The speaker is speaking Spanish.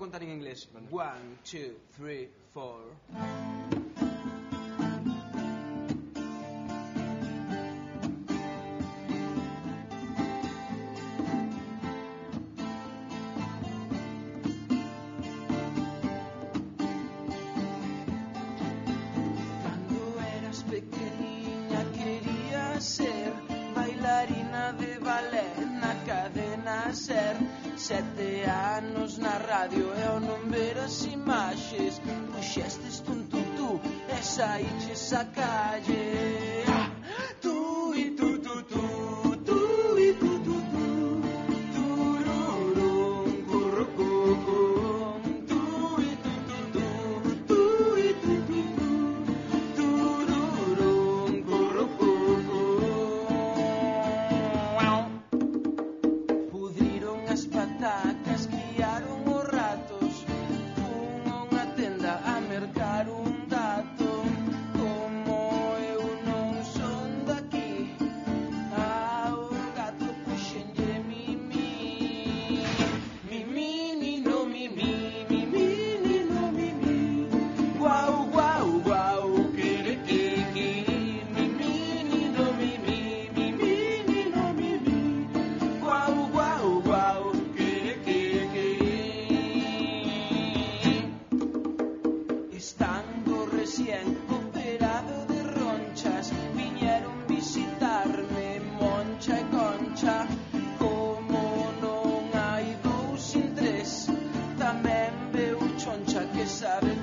contar en inglés. 1, 2, 3, 4. Cuando eras pequeña quería ser bailarina de ballet na cadena SER. 7 anos na radio e ao non ver as imaxes puxestes un tutú e saíches a calle. Tú e tú, tú, tú, tú e tú, tú, tú, tururum, currucucum, tú e tú, tú, tú, tú e tú, tú, tú, tururum, currucucum. Pudriron as patacas, criaron os ratos, fun a unha tenda a mercar un dato. Como eu non son daqui, ao gato puxenlle mimi. Mimi, nino, mimi, mimi, nino, mimi. Guau, guau, guau, querequeque. Mimi, nino, mimi, mimi, nino, mimi. Guau, guau, guau, querequeque. Estando recién operado de ronchas, viñeron visitarme Moncha e Concha. Como non hai 2 sin 3, tamén veu Choncha que sabe